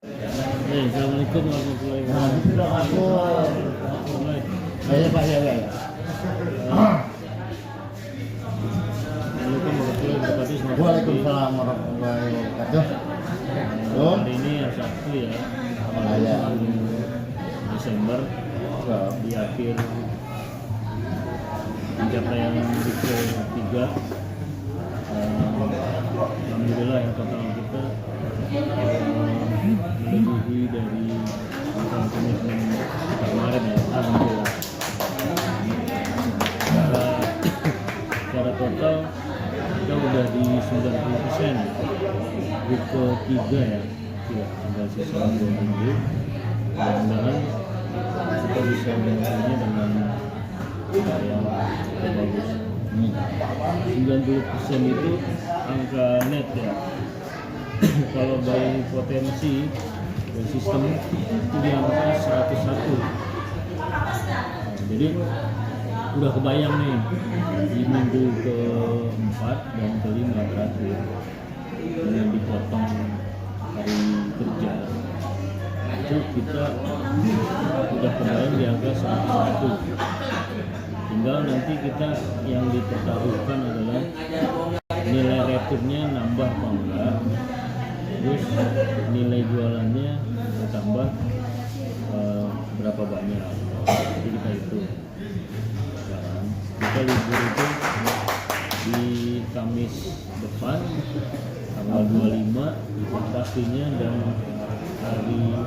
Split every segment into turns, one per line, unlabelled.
Assalamualaikum warahmatullahi wabarakatuh.
Saya Pak ya.
Assalamualaikum warahmatullahi wabarakatuh.
Waalaikumsalam warahmatullahi wabarakatuh.
Hari ini hari Sabtu ya,
Ya.
Desember di akhir pencapaian week ke-3. Alhamdulillah yang total kita melebihi dari total komitmen kemarin ya, alhamdulillah. Secara total kita udah di 90% week ke-3 ya, tinggal sisa 2 minggu. Mudah-mudahan kita bisa mencapai dengan yang bagus. 90% itu angka net ya. Kalau by potensi dan sistem itu di angka 101. Jadi udah kebayang nih di minggu ke-4 dan ke-5 terakhir dengan dipotong hari kerja itu kita udah kebayang di angka 101. Tinggal nanti kita yang dipertaruhkan adalah nilai returnnya nambah apa enggak, terus nilai jualannya bertambah berapa banyak. Jadi kita hitung sekarang kita libur itu di Kamis depan tanggal 25 pastinya, dan hari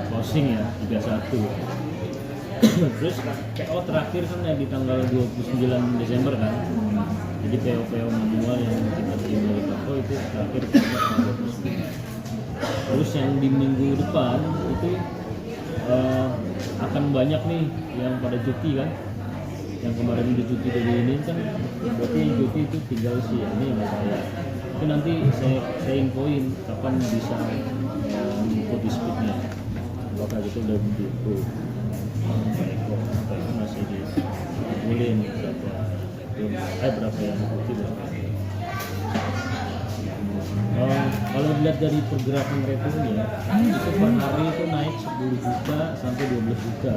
closing ya 31. Terus PO terakhir kan ya di tanggal 29 Desember kan. Jadi PO manual yang kita terima dari toko itu terakhir tanggal 29. Terus yang di minggu depan itu akan banyak nih yang pada cuti kan. Yang kemarin udah cuti dari ini kan, berarti yang cuti itu tinggal si ini yang saya. Itu nanti saya infoin kapan bisa input di speednya. Apakah kita udah begitu? Baik, masih dibulin berapa yang cuti. Kalau dilihat dari pergerakan returnnya itu per hari itu naik 10 juta sampai 12 juta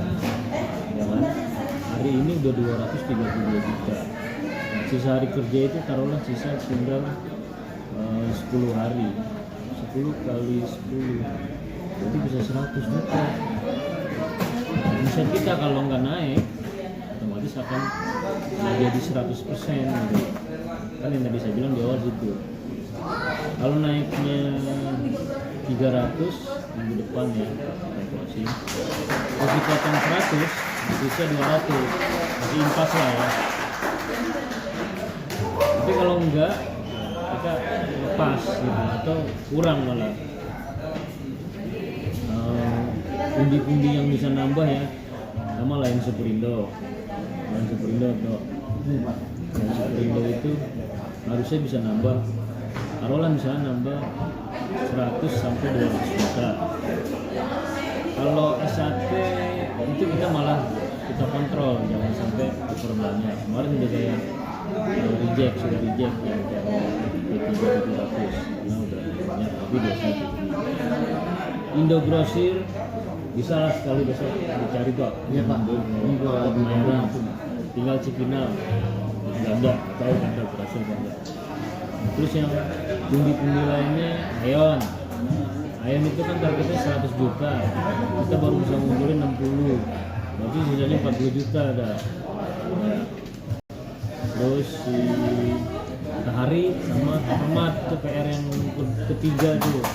ya kan? Hari ini udah 232 juta. Nah, sisa hari kerja itu taruhlah sisa tinggal 10 hari, 10 kali 10 berarti bisa 100 juta. Omset kita kalau nggak naik otomatis akan jadi 100% gitu. Kan yang tadi saya bilang di awal gitu. Kalau naiknya 300 minggu depan ya kalkulasi, terus dipotong 100 bisa 200, masih impas lah ya. Tapi kalau enggak kita lepas gitu atau kurang malah. Pundi-pundi yang bisa nambah ya sama lain Superindo tuh. Yang Superindo itu harusnya bisa nambah, taruhlah misalnya nambah 100 sampai 200 juta. Kalau S1 itu kita malah kita kontrol, jangan sampai over banyak. Kemarin udah kayak sudah reject yang kayak P3 700 karena udah banyak, tapi biasanya Indogrosir bisa lah sekali besok dicari tuh.
Iya Pak.
Merah tinggal Cipinang Ganda, tahu Ganda berhasil Ganda. Terus yang pundi-pundi lainnya Ayon itu kan targetnya 100 juta, kita baru bisa ngumpulin 60, berarti sisanya 40 juta ada. Ya. Terus si Matahari sama Ahmad tuh PR yang ketiga tuh,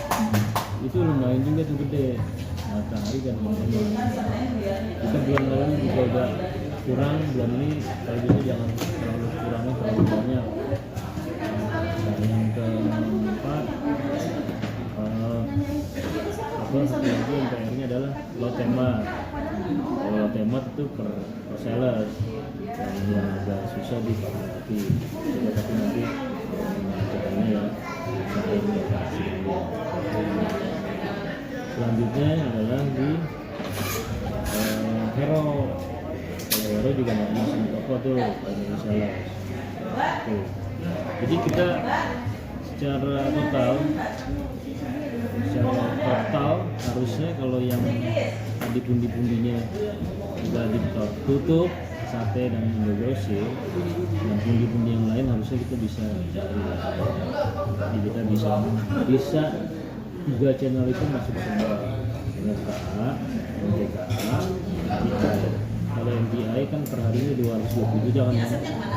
itu lumayan juga tuh gede. Matahari dan Ahmad kita bulan lalu juga udah kurang, bulan ini kalau gitu jangan terlalu kurangnya terlalu banyak. Yang keempat satu lagi yang PR-nya adalah Lotemat. Kalau Lotemat itu per sales yang agak susah tapi nanti caranya ya sampai lokasi. Selanjutnya adalah di Hero juga nggak masuk toko tuh, Indonesia. Jadi kita secara total harusnya kalau yang tadi pundi-pundinya sudah ditutup sate dan Indogrosi, dan pundi-pundi yang lain harusnya kita bisa cari. Jadi kita bisa 3 channel itu masuk semua. NSKA, NJKA, MPI. Kalau MPI kan per harinya 220 juta kan,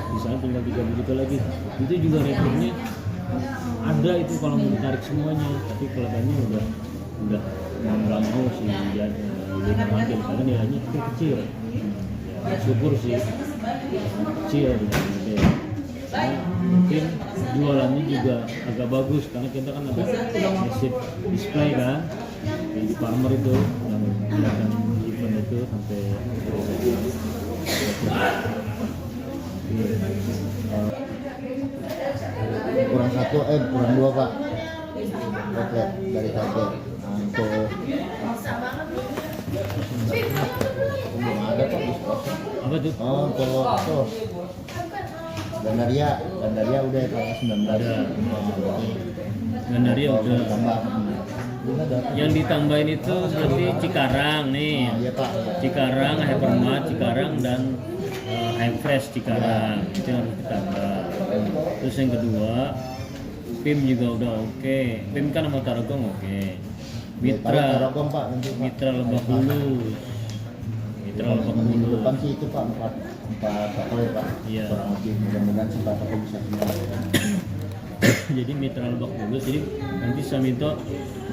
misalnya tinggal 30 juta lagi. Itu juga rekrutnya ada itu kalau mau ditarik semuanya, tapi kelihatannya udah nggak mau sih dia mengambil karena nilainya itu kecil. Ya, syukur sih kecil dengan gede. Karena mungkin jualannya juga agak bagus karena kita kan ada mesin display kan di Farmer itu yang kelihatan event itu sampai
kurang 2 Pak. Oke, dari sate. Untuk belum ada Pak diskon.
apa tuh?
Oh, kalau itu Gandaria udah tanggal 19.
Ada. Gandaria udah.
Tambah. Ini ada.
Yang ditambahin itu nanti Cikarang nih.
Oh, iya Pak.
Cikarang, Hypermart Cikarang dan High Fresh Cikarang itu yang harus ditambah. Terus yang kedua, PIM juga udah oke. PIM kan sama Tarogong oke. Mitra,
Tarogong Pak nanti Pak.
Mitra Lebak Bulus. Mitra Lebak
Minggu
Bulus.
depan sih itu Pak 4 toko ya Pak.
Iya.
Kurang lebih mudah-mudahan sih Pak toko bisa semua.
Jadi Mitra Lebak Bulus. Jadi nanti saya minta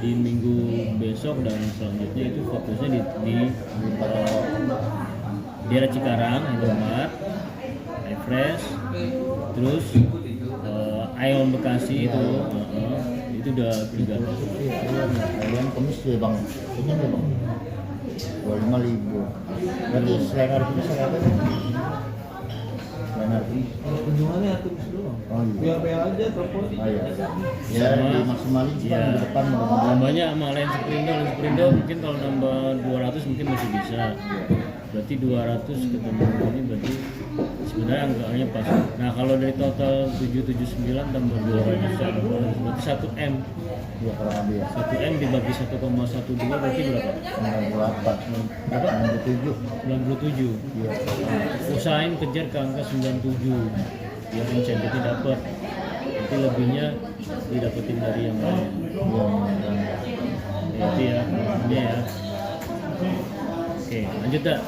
di minggu besok dan selanjutnya itu fokusnya di daerah Cikarang, Hypermart, High Fresh, terus Ion Bekasi itu udah 3.
Kalian komis ya Bang. Ini ya Bang. 25.000. Berarti selain hari ini saya apa? Selain hari ini.
Kunjungannya atur doang.
Oh iya.
PA aja telepon.
Oh iya. Ya, dimaksimalin sih Pak
Iya.
minggu depan mudah-mudahan.
Nambahnya sama Lain Superindo mungkin kalau nambah 200 mungkin masih bisa. Berarti 200 ketemu ini berarti sebenarnya angkanya pas. Nah kalau dari total 779 tambah 200 berarti 1M.
Ya kurang lebih ya.
1M dibagi 1,12 berarti berapa?
98.
Berapa?
97.
97.
Iya.
Usahain kejar ke angka 97 biar insentifnya dapat. Nanti lebihnya didapetin dari yang lain. Ya, itu ya, ini ya. Oke, lanjut dah.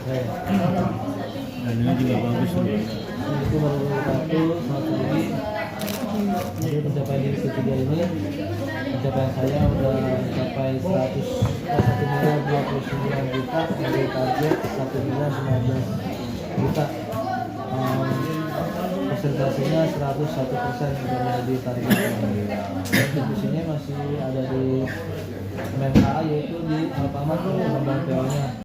Nah, ini juga bagus nih.
Itu baru satu pagi. Jadi pencapaian di ketiga ini, pencapaian saya udah mencapai 1.29 juta dari target 1.19 juta. Persentasenya 101% sudah menjadi target. Distribusinya masih ada di MMKA yaitu di Alfamart pengembangan PO-nya.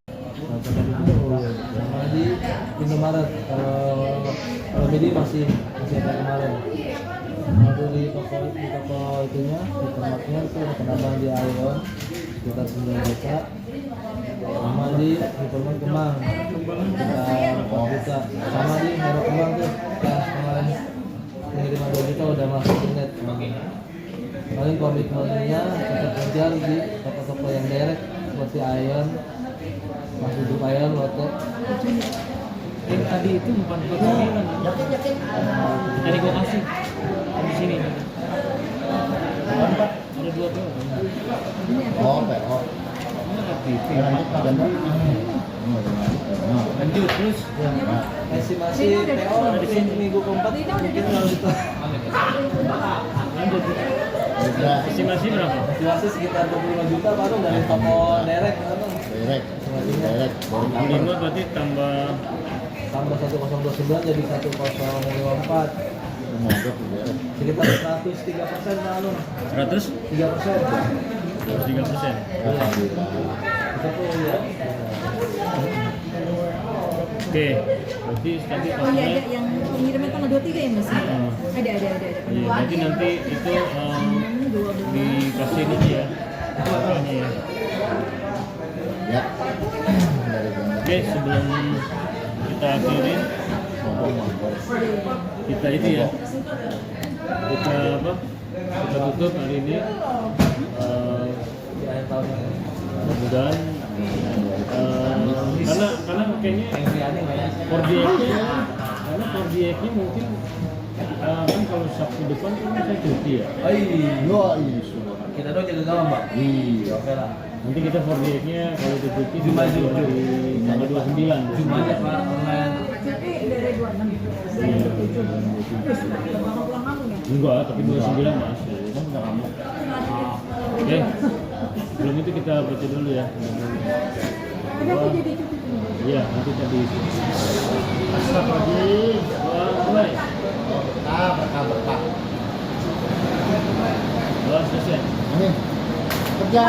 Sama di Indomaret kalau Midi masih ada kemarin. Lalu di toko itunya di tempatnya itu ada penambahan di Ion sekitar 9 juta. Sama di Hypermart Kemang sekitar 4 juta. Sama di Hero Kemang tuh yang kemarin pengiriman 2 juta udah masuk internet. Paling komitmennya tetap kejar di toko-toko yang direct seperti Ion, Mas Hidup Ion, Lotte.
Yang tadi itu bukan 49. Tadi gua kasih di sini. Ada 2 doang.
Oh, PO. Lanjut Pak Ganda.
Lanjut terus.
Estimasi PO di minggu keempat mungkin kalau itu
Lanjut. Estimasi berapa?
estimasi sekitar 25 juta baru dari toko direct atau
Direct. Baru
25 berarti tambah
tambah 1029 jadi 1054
mondok ya.
sekitar 103% lalu
100?
3%.
3%.
Alhamdulillah.
Itu tuh ya.
Oke, berarti tadi
Oh iya,
totalnya
ada yang pengiriman tanggal 23 ya Mas?
Oh.
Ada.
iya, berarti nanti itu
12.
dikasih ini ya. Totalnya ya.
Ya. Dari Ganda.
Oke, sebelum kita akhirin
Monggo.
kita itu ya. Kita kita tutup hari ini.
Di akhir tahun ini.
Mudah-mudahan karena kayaknya
Yang aneh ya.
4DX-nya karena 4DX-nya mungkin kan kalau Sabtu depan kan saya cuti ya.
Oh iya.
Sudah.
Kita doang jaga gawang, Pak.
Iya.
Oke lah.
Nanti kita 4DX-nya kalau itu cuti
Jumat,
di
Jumat.
tanggal 29.
Cuma aja Pak online.
Cuti dari 26 dari 27. Terus bakal pulang kampung ya?
Enggak, tapi 29 masih.
Kan udah kamu.
Oke. Sebelum itu kita baca dulu ya.
Ada aku jadi cuti semua.
Iya, nanti tadi.
Astagfirullahaladzim.
Mulai.
Berkah.
Selesai.
Amin. Kerja.